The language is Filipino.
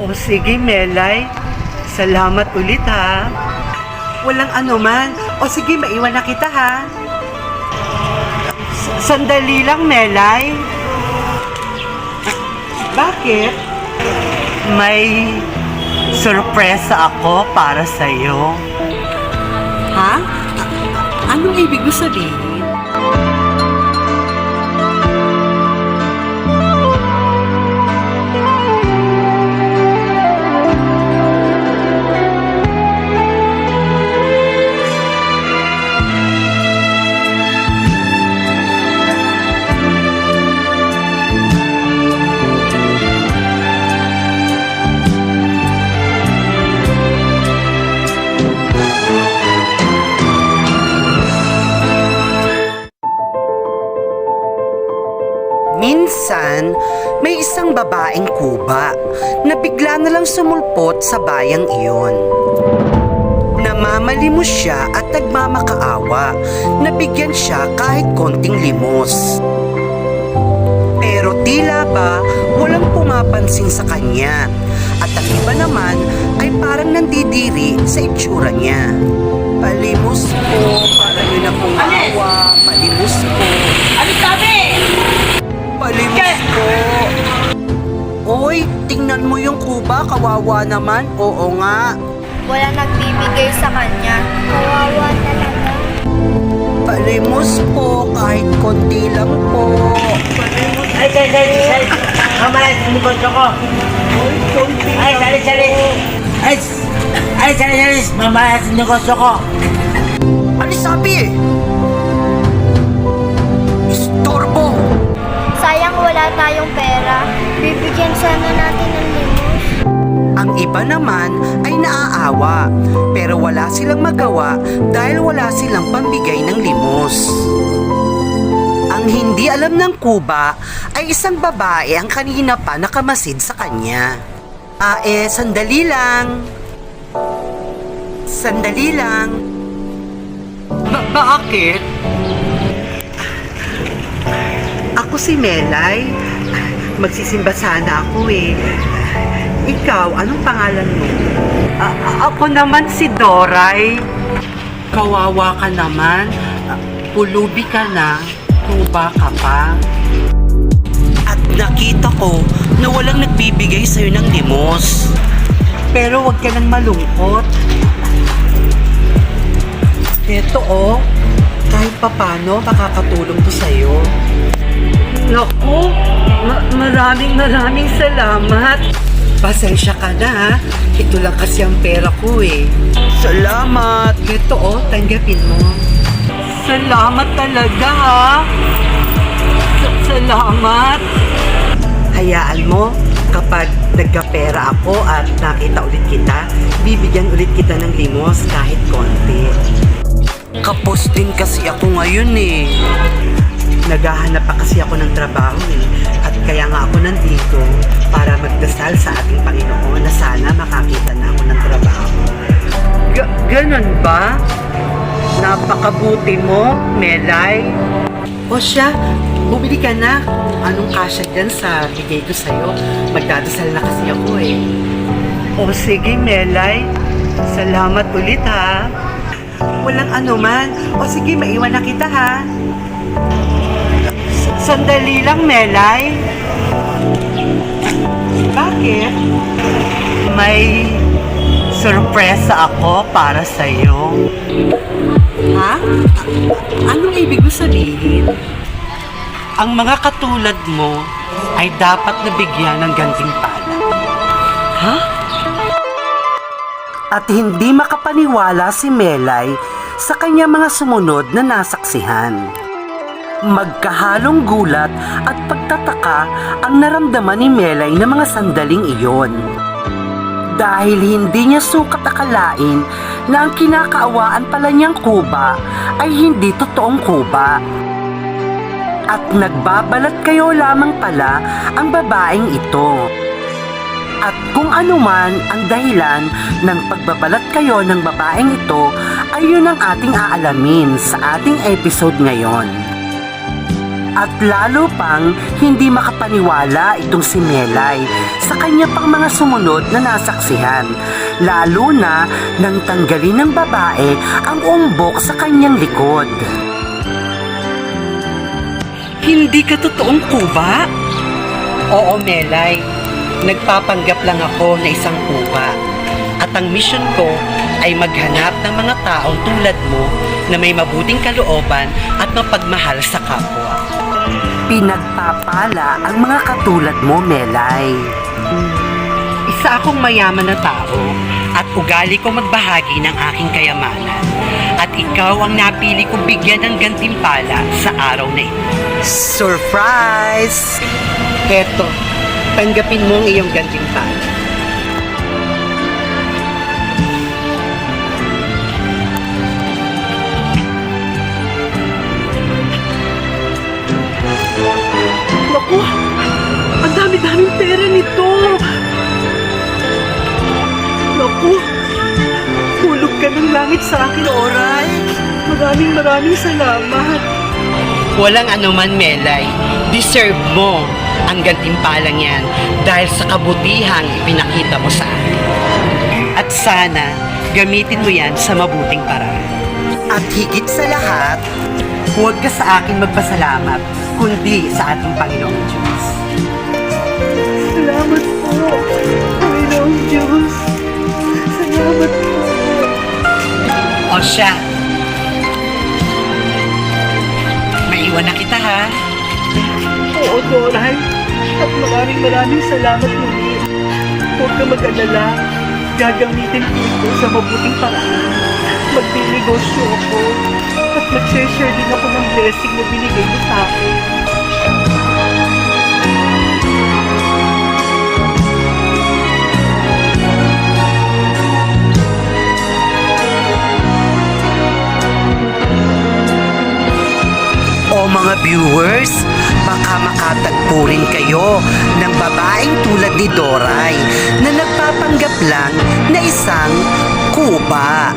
O sige, Melay. Salamat ulit ha. Walang anuman. O sige, maiwan na kita ha. Sandali lang, Melay. Bakit? May sorpresa ako para sa'yo. Ha? Anong ibig mo sabihin? Minsan, may isang babaeng kuba na bigla na lang sumulpot sa bayang iyon. Namamalimos siya at nagmamakaawa na bigyan siya kahit konting limos. Pero tila ba walang pumapansin sa kanya at ang iba naman ay parang nandidiri sa itsura niya. Palimos po, para yun na kumawa, palimos po. Ano sabi? Palimos po. Oy, tingnan mo yung kuba, kawawa naman. Oo nga. Wala nagbibigay sa kanya. Kawawa talaga. Palimos po, kahit konti lang po. Palimos po. Ay, mamaya sa negosyo ko. Oy, konti Ay, lang sali. Sali, mamaya sa negosyo ko. Ano sabi eh? Istorbo. Sayang wala tayong pera. Bibigyan sana natin ng limos. Ang iba naman ay naaawa, pero wala silang magawa dahil wala silang pambigay ng limos. Ang hindi alam ng kuba ay isang babae ang kanina pa nakamasid sa kanya. Sandali lang. Sandali lang. Bakit? Ako si Melay. Magsisimba sana ako eh. Ikaw, anong pangalan mo? Ako naman si Doray. Kawawa ka naman. Pulubi ka na. Tuba ka pa. At nakita ko na walang nagbibigay sa'yo ng limos. Pero wag ka nang malungkot. Eto kahit papano makakatulong to sa'yo. Naku, maraming salamat. Pasensya ka na ha. Ito lang kasi ang pera ko eh. Salamat. Ito tanggapin mo. Salamat talaga ha. Salamat. Hayaan mo, kapag nagkapera ako at nakita ulit kita, bibigyan ulit kita ng limos kahit konti. Kapos din kasi ako ngayon eh. Naghahanap pa kasi ako ng trabaho eh. At kaya nga ako nandito para magdasal sa ating Panginoon na sana makakita na ako ng trabaho. Ganon ba? Napakabuti mo, Melay. O siya, bumili ka na. Anong kasya dyan sa bigay ko sa'yo? Magdadasal na kasi ako eh. O sige, Melay. Salamat ulit ha. Walang anuman. O sige, maiwan na kita ha. Sandali lang, Melay. Bakit? May sorpresa ako para sa'yo. Ha? Anong ibig mo sabihin? Ang mga katulad mo ay dapat nabigyan ng gantimpala. Ha? At hindi makapaniwala si Melay sa kanya mga sumunod na nasaksihan. Magkahalong gulat at pagtataka ang naramdaman ni Melay na mga sandaling iyon. Dahil hindi niya sukat akalain na ang kinakaawaan pala niyang kuba ay hindi totoong kuba. At nagbabalat kayo lamang pala ang babaeng ito. At kung ano man ang dahilan ng pagbabalat kayo ng babaeng ito ay yun ang ating aalamin sa ating episode ngayon. At lalo pang hindi makapaniwala itong si Melay sa kanya pang mga sumunod na nasaksihan. Lalo na nang tanggalin ng babae ang umbok sa kanyang likod. Hindi ka totoong kuba? Oo, Melay. Nagpapanggap lang ako na isang kuba. At ang mission ko ay maghanap ng mga taong tulad mo na may mabuting kalooban at mapagmahal sa kapwa. Pinagpapala ang mga katulad mo, Melay. Isa akong mayaman na tao at ugali ko magbahagi ng aking kayamanan. At ikaw ang napili kong bigyan ng gantimpala sa araw na ito. Surprise! Heto, tanggapin mo ang iyong gantimpala. Naku, ang dami-daming pera nito. Naku, hulog ka ng langit sa akin, Oray. Maraming salamat. Walang anuman, Melay. Deserve mo ang gantimpalang yan dahil sa kabutihang ipinakita mo sa akin. At sana, gamitin mo yan sa mabuting paraan. At higit sa lahat, huwag ka sa akin magpasalamat, kundi sa ating Panginoong Diyos. Salamat po, Panginoong Diyos. Salamat po. O siya, maiwan na kita, ha? Oo, Doray. At maraming salamat muli. Huwag ka mag-alala. Gagamitin ko ito sa mabuting paraan. Magdinegosyo ako. At mag-share din ako ng blessing na binigay mo sa akin. O mga viewers, baka makatagpo rin kayo ng babaeng tulad ni Doray na nagpapanggap lang na isang kuba.